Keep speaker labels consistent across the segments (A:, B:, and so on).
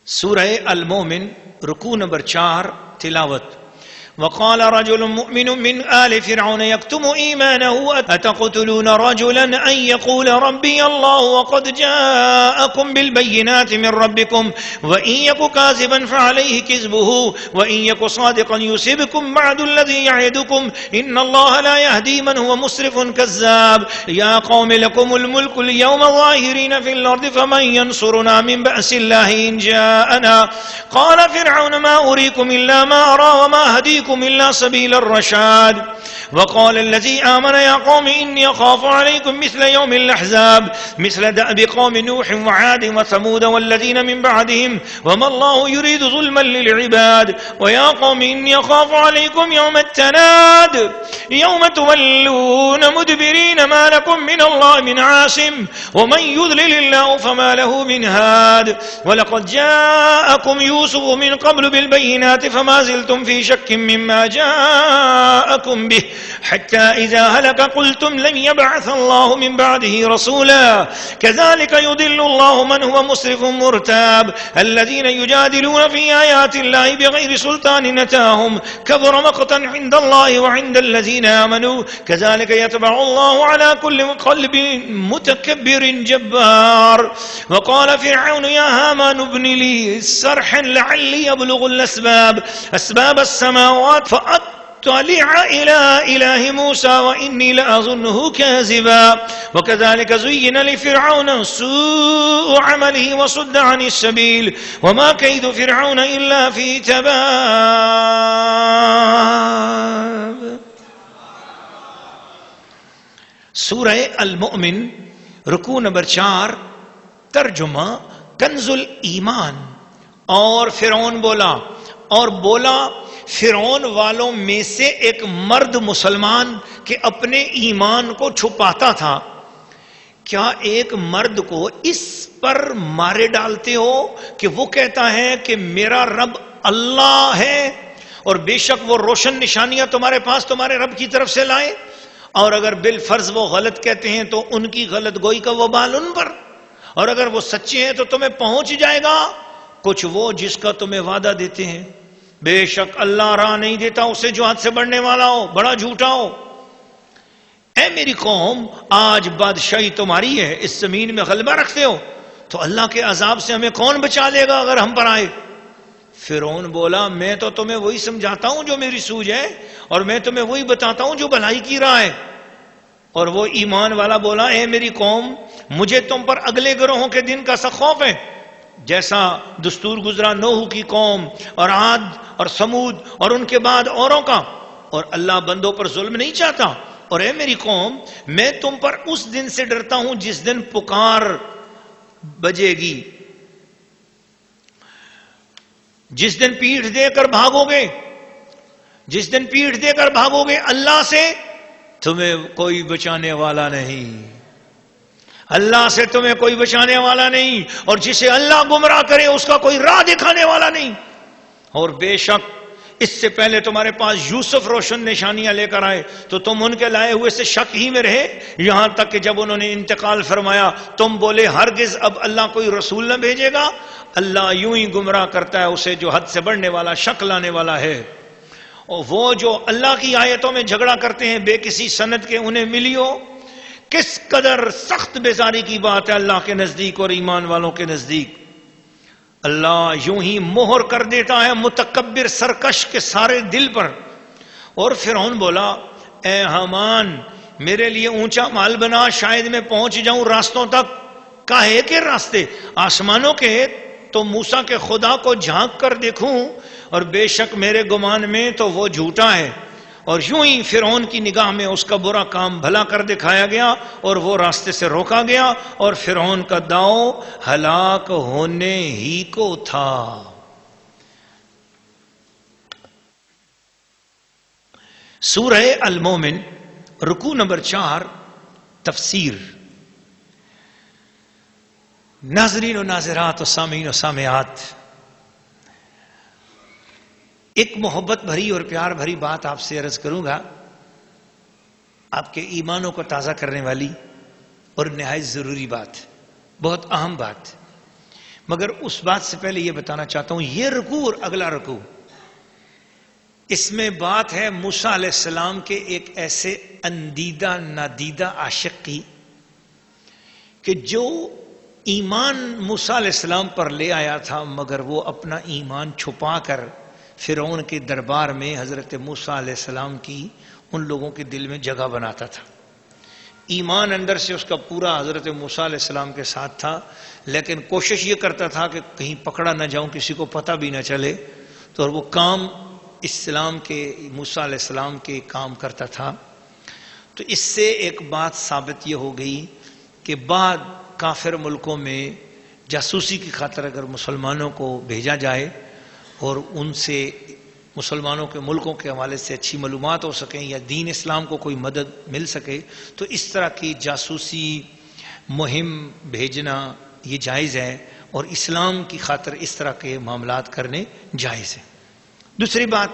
A: سورہ المومن رکوع نمبر 4 تلاوت. وقال رجل مؤمن من آل فرعون يكتم إيمانه أتقتلون رجلا أن يقول ربي الله وقد جاءكم بالبينات من ربكم وإن يك كاذبا فعليه كذبه وإن يك صادقا يصبكم بعد الذي يعدكم إن الله لا يهدي من هو مسرف كذاب. يا قوم لكم الملك اليوم ظاهرين في الأرض فمن ينصرنا من بأس الله إن جاءنا. قال فرعون ما أريكم إلا ما أرى وما هديكم إلا سبيل الرشاد. وقال الذي آمن يا قوم إني أخاف عليكم مثل يوم الأحزاب مثل دأب قوم نوح وعاد وثمود والذين من بعدهم وما الله يريد ظلما للعباد. ويا قوم إني أخاف عليكم يوم التناد يوم تولون مدبرين ما لكم من الله من عاصم ومن يضلل الله فما له من هاد. ولقد جاءكم يوسف من قبل بالبينات فما زلتم في شك مما جاءكم به حتى إذا هلك قلتم لن يبعث الله من بعده رسولا كذلك يضل الله من هو مسرف مرتاب. الذين يجادلون في آيات الله بغير سلطان أتاهم كبر مقتا عند الله وعند الذين آمنوا كذلك يتبع الله على كل قلب متكبر جبار. وقال فرعون يا هامان ابن لي صرحا لعلي أبلغ أسباب السماوات فأطلع إلى إله موسى وإني لأظنه كاذبا. وكذلك زين لفرعون سوء عمله وصد عن السبيل وما كيد فرعون إلا في تباب. سورہ المؤمن رکوع نمبر 4 ترجمہ کنز الایمان. اور فرعون بولا فرعون والوں میں سے ایک مرد مسلمان کہ اپنے ایمان کو چھپاتا تھا. کیا ایک مرد کو اس پر مارے ڈالتے ہو کہ وہ کہتا ہے کہ میرا رب اللہ ہے اور بے شک وہ روشن نشانیاں تمہارے پاس تمہارے رب کی طرف سے لائے, اور اگر بالفرض وہ غلط کہتے ہیں تو ان کی غلط گوئی کا وبال ان پر, اور اگر وہ سچے ہیں تو تمہیں پہنچ جائے گا کچھ وہ جس کا تمہیں وعدہ دیتے ہیں. بے شک اللہ راہ نہیں دیتا اسے جو حد سے بڑھنے والا ہو, بڑا جھوٹا ہو. اے میری قوم آج بادشاہی تمہاری ہے, اس زمین میں غلبہ رکھتے ہو, تو اللہ کے عذاب سے ہمیں کون بچا لے گا اگر ہم پر آئے. فرعون بولا میں تو تمہیں وہی سمجھاتا ہوں جو میری سوجھ ہے, اور میں تمہیں وہی بتاتا ہوں جو بھلائی کی راہ ہے. اور وہ ایمان والا بولا اے میری قوم مجھے تم پر اگلے گروہوں کے دن کا سا خوف ہے جیسا دستور گزرا نوح کی قوم اور عاد اور سمود اور ان کے بعد اوروں کا, اور اللہ بندوں پر ظلم نہیں چاہتا. اور اے میری قوم میں تم پر اس دن سے ڈرتا ہوں جس دن پکار بجے گی, جس دن پیٹھ دے کر بھاگو گے, جس دن پیٹھ دے کر بھاگو گے اللہ سے تمہیں کوئی بچانے والا نہیں, اللہ سے تمہیں کوئی بچانے والا نہیں, اور جسے اللہ گمراہ کرے اس کا کوئی راہ دکھانے والا نہیں. اور بے شک اس سے پہلے تمہارے پاس یوسف روشن نشانیاں لے کر آئے تو تم ان کے لائے ہوئے سے شک ہی میں رہے, یہاں تک کہ جب انہوں نے انتقال فرمایا تم بولے ہرگز اب اللہ کوئی رسول نہ بھیجے گا. اللہ یوں ہی گمراہ کرتا ہے اسے جو حد سے بڑھنے والا شک لانے والا ہے. اور وہ جو اللہ کی آیتوں میں جھگڑا کرتے ہیں بے کسی سند کے انہیں ملی ہو, کس قدر سخت بیزاری کی بات ہے اللہ کے نزدیک اور ایمان والوں کے نزدیک. اللہ یوں ہی مہر کر دیتا ہے متکبر سرکش کے سارے دل پر. اور فرعون بولا اے حامان میرے لیے اونچا مال بنا, شاید میں پہنچ جاؤں راستوں تک. کاہے کے راستے؟ آسمانوں کے, تو موسیٰ کے خدا کو جھانک کر دیکھوں, اور بے شک میرے گمان میں تو وہ جھوٹا ہے. اور یوں ہی فرعون کی نگاہ میں اس کا برا کام بھلا کر دکھایا گیا اور وہ راستے سے روکا گیا, اور فرعون کا داؤ ہلاک ہونے ہی کو تھا. سورہ المومن رکوع نمبر 4 تفسیر. ناظرین و ناظرات و سامعین و سامعات, ایک محبت بھری اور پیار بھری بات آپ سے عرض کروں گا, آپ کے ایمانوں کو تازہ کرنے والی اور نہایت ضروری بات, بہت اہم بات. مگر اس بات سے پہلے یہ بتانا چاہتا ہوں، یہ رکوع اور اگلا رکوع، اس میں بات ہے موسیٰ علیہ السلام کے ایک ایسے اندیدہ نادیدہ عاشق کی کہ جو ایمان موسیٰ علیہ السلام پر لے آیا تھا، مگر وہ اپنا ایمان چھپا کر فرعون کے دربار میں حضرت موسیٰ علیہ السلام کی ان لوگوں کے دل میں جگہ بناتا تھا۔ ایمان اندر سے اس کا پورا حضرت موسیٰ علیہ السلام کے ساتھ تھا، لیکن کوشش یہ کرتا تھا کہ کہیں پکڑا نہ جاؤں، کسی کو پتہ بھی نہ چلے، تو وہ کام اسلام کے موسیٰ علیہ السلام کے کام کرتا تھا۔ تو اس سے ایک بات ثابت یہ ہو گئی کہ بعد کافر ملکوں میں جاسوسی کی خاطر اگر مسلمانوں کو بھیجا جائے اور ان سے مسلمانوں کے ملکوں کے حوالے سے اچھی معلومات ہو سکیں یا دین اسلام کو کوئی مدد مل سکے، تو اس طرح کی جاسوسی مہم بھیجنا یہ جائز ہے، اور اسلام کی خاطر اس طرح کے معاملات کرنے جائز ہیں۔ دوسری بات،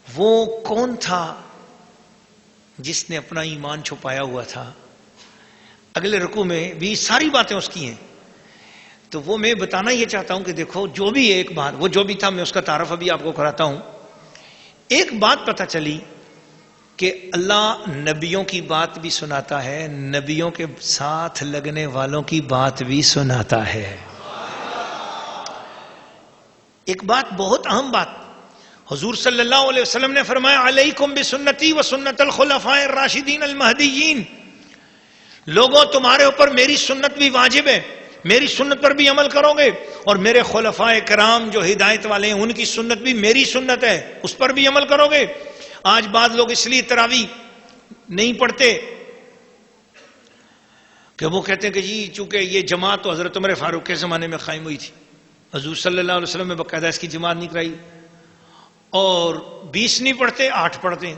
A: وہ کون تھا جس نے اپنا ایمان چھپایا ہوا تھا؟ اگلے رکوع میں بھی ساری باتیں اس کی ہیں، تو وہ میں بتانا یہ چاہتا ہوں کہ دیکھو جو بھی ایک بات، وہ جو بھی تھا میں اس کا تعارف ابھی آپ کو کراتا ہوں۔ ایک بات پتہ چلی کہ اللہ نبیوں کی بات بھی سناتا ہے، نبیوں کے ساتھ لگنے والوں کی بات بھی سناتا ہے۔ ایک بات، بہت اہم بات، حضور صلی اللہ علیہ وسلم نے فرمایا علیکم بسنتی و سنت الخلفاء الراشدین المہدیین، لوگوں تمہارے اوپر میری سنت بھی واجب ہے، میری سنت پر بھی عمل کرو گے، اور میرے خلفاء کرام جو ہدایت والے ہیں ان کی سنت بھی میری سنت ہے، اس پر بھی عمل کرو گے۔ آج بعض لوگ اس لیے تراویح نہیں پڑھتے کہ وہ کہتے ہیں کہ جی چونکہ یہ جماعت تو حضرت عمر فاروق کے زمانے میں قائم ہوئی تھی، حضور صلی اللہ علیہ وسلم نے باقاعدہ اس کی جماعت نہیں کرائی، اور 20 نہیں پڑھتے 8 پڑھتے ہیں،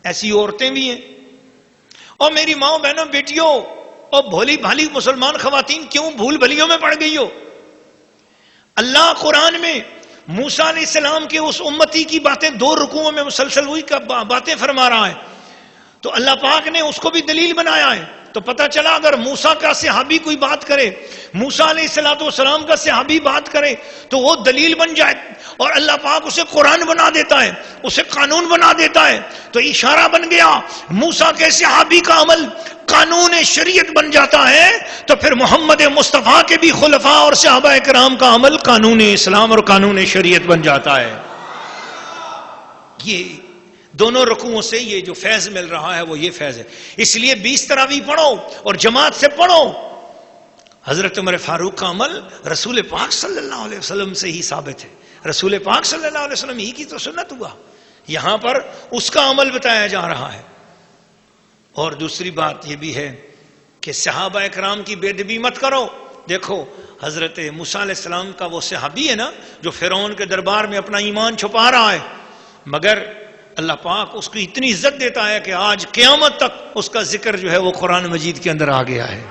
A: ایسی عورتیں بھی ہیں۔ اور میری ماں بہنوں بیٹیوں اور بھولی بھالی مسلمان خواتین کیوں بھول بھلیوں میں پڑ گئی ہو؟ اللہ قرآن میں موسیٰ علیہ السلام کے اس امتی کی باتیں 2 رکوعوں میں مسلسل ہوئی باتیں فرما رہا ہے، تو اللہ پاک نے اس کو بھی دلیل بنایا ہے۔ تو پتہ چلا اگر موسیٰ کا صحابی کوئی بات کرے، موسیٰ علیہ السلام کا صحابی بات کرے تو وہ دلیل بن جائے، اور اللہ پاک اسے قرآن بنا دیتا ہے، اسے قانون بنا دیتا ہے، تو اشارہ بن گیا موسیٰ کے صحابی کا عمل قانون شریعت بن جاتا ہے، تو پھر محمد مصطفیٰ کے بھی خلفاء اور صحابہ کرام کا عمل قانون اسلام اور قانون شریعت بن جاتا ہے۔ یہ دونوں رکوعوں سے یہ جو فیض مل رہا ہے وہ یہ فیض ہے۔ اس لیے 20 تراویح پڑھو اور جماعت سے پڑھو۔ حضرت عمر فاروق کا عمل رسول پاک صلی اللہ علیہ وسلم سے ہی ثابت ہے، رسول پاک صلی اللہ علیہ وسلم ہی کی تو سنت ہوا، یہاں پر اس کا عمل بتایا جا رہا ہے۔ اور دوسری بات یہ بھی ہے کہ صحابہ اکرام کی بے ادبی مت کرو۔ دیکھو حضرت موسیٰ علیہ السلام کا وہ صحابی ہے نا جو فرعون کے دربار میں اپنا ایمان چھپا رہا ہے، مگر اللہ پاک اس کی اتنی عزت دیتا ہے کہ آج قیامت تک اس کا ذکر جو ہے وہ قرآن مجید کے اندر آ گیا ہے۔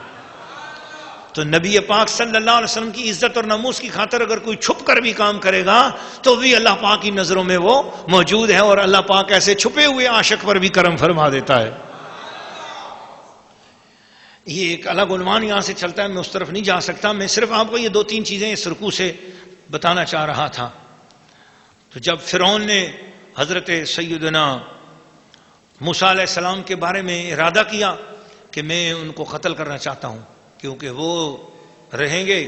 A: تو نبی پاک صلی اللہ علیہ وسلم کی عزت اور ناموس کی خاطر اگر کوئی چھپ کر بھی کام کرے گا تو بھی اللہ پاک کی نظروں میں وہ موجود ہے، اور اللہ پاک ایسے چھپے ہوئے عاشق پر بھی کرم فرما دیتا ہے۔ یہ ایک الگ عنوان یہاں سے چلتا ہے، میں اس طرف نہیں جا سکتا، میں صرف آپ کو یہ 2-3 چیزیں اس رکوع سے بتانا چاہ رہا تھا۔ تو جب فرعون نے حضرت سیدنا موسیٰ علیہ السلام کے بارے میں ارادہ کیا کہ میں ان کو قتل کرنا چاہتا ہوں، کیونکہ وہ رہیں گے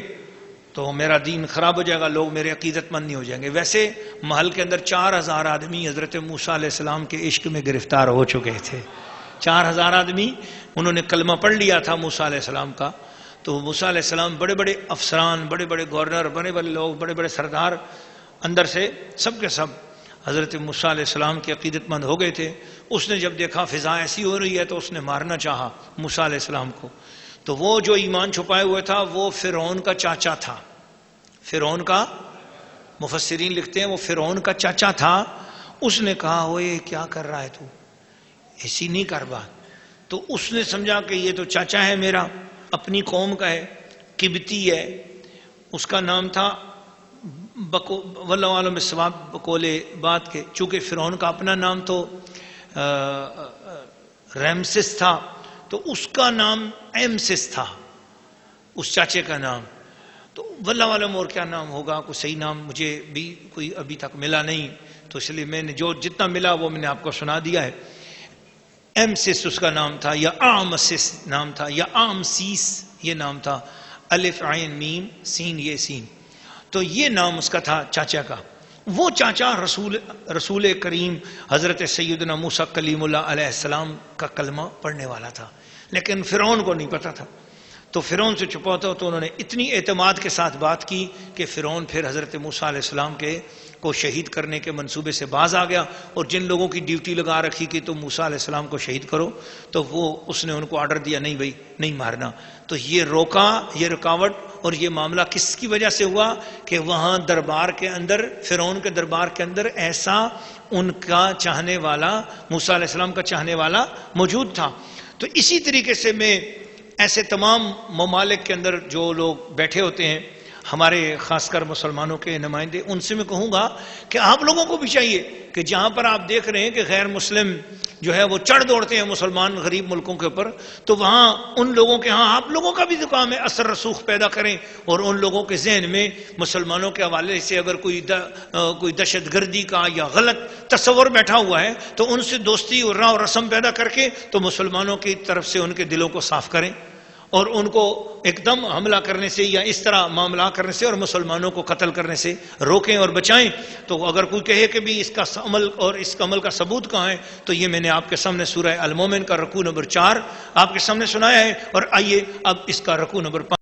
A: تو میرا دین خراب ہو جائے گا، لوگ میرے عقیدت مند نہیں ہو جائیں گے۔ ویسے محل کے اندر 4000 آدمی حضرت موسیٰ علیہ السلام کے عشق میں گرفتار ہو چکے تھے، 4000 آدمی انہوں نے کلمہ پڑھ لیا تھا موسیٰ علیہ السلام کا۔ تو موسیٰ علیہ السلام بڑے بڑے افسران، بڑے بڑے گورنر، بڑے بڑے لوگ، بڑے بڑے سردار اندر سے سب کے سب حضرت موسیٰ علیہ السلام کے عقیدت مند ہو گئے تھے۔ اس نے جب دیکھا فضا ایسی ہو رہی ہے تو اس نے مارنا چاہا موسیٰ علیہ السلام کو۔ تو وہ جو ایمان چھپائے ہوئے تھا وہ فرعون کا چاچا تھا، فرعون کا، مفسرین لکھتے ہیں وہ فرعون کا چاچا تھا۔ اس نے کہا اوئے کیا کر رہا ہے تو، ایسی نہیں کر بات۔ تو اس نے سمجھا کہ یہ تو چاچا ہے میرا، اپنی قوم کا ہے، قبطی ہے، اس کا نام تھا واللہ عالم بالصواب بقول بات کے، چونکہ فرعون کا اپنا نام تو ریمسس تھا، تو اس کا نام ایمسس تھا، اس چاچے کا نام۔ تو واللہ عالم اور کیا نام ہوگا، کوئی صحیح نام مجھے بھی کوئی ابھی تک ملا نہیں، تو اس لیے میں نے جو جتنا ملا وہ میں نے آپ کو سنا دیا ہے۔ ایمسس اس کا نام تھا، یا آمسس نام تھا، یا آمسیس یہ نام تھا، الف عین میم سین یہ سین، تو یہ نام اس کا تھا چاچا کا۔ وہ چاچا رسول کریم حضرت سیدنا موسیٰ کلیم اللہ علیہ السلام کا کلمہ پڑھنے والا تھا، لیکن فرعون کو نہیں پتا تھا، تو فرعون سے چھپا تھا، تو انہوں نے اتنی اعتماد کے ساتھ بات کی کہ فرعون پھر حضرت موسیٰ علیہ السلام کو شہید کرنے کے منصوبے سے باز آ گیا، اور جن لوگوں کی ڈیوٹی لگا رکھی کہ تم موسیٰ علیہ السلام کو شہید کرو، تو اس نے ان کو آرڈر دیا نہیں بھائی نہیں مارنا۔ تو یہ روکا، یہ رکاوٹ اور یہ معاملہ کس کی وجہ سے ہوا کہ وہاں دربار کے اندر، فرعون کے دربار کے اندر ایسا ان کا چاہنے والا، موسیٰ علیہ السلام کا چاہنے والا موجود تھا۔ تو اسی طریقے سے میں ایسے تمام ممالک کے اندر جو لوگ بیٹھے ہوتے ہیں، ہمارے خاص کر مسلمانوں کے نمائندے، ان سے میں کہوں گا کہ آپ لوگوں کو بھی چاہیے کہ جہاں پر آپ دیکھ رہے ہیں کہ غیر مسلم جو ہے وہ چڑھ دوڑتے ہیں مسلمان غریب ملکوں کے اوپر، تو وہاں ان لوگوں کے ہاں آپ لوگوں کا بھی کام ہے اثر رسوخ پیدا کریں، اور ان لوگوں کے ذہن میں مسلمانوں کے حوالے سے اگر کوئی دہشت گردی کا یا غلط تصور بیٹھا ہوا ہے تو ان سے دوستی اور راہ و رسم پیدا کر کے تو مسلمانوں کی طرف سے ان کے دلوں کو صاف کریں، اور ان کو ایک دم حملہ کرنے سے یا اس طرح معاملہ کرنے سے اور مسلمانوں کو قتل کرنے سے روکیں اور بچائیں۔ تو اگر کوئی کہے کہ بھی اس کا عمل اور اس کا عمل کا ثبوت کہاں ہے، تو یہ میں نے آپ کے سامنے سورہ المومن کا رکوع نمبر 4 آپ کے سامنے سنایا ہے، اور آئیے اب اس کا رکوع نمبر 5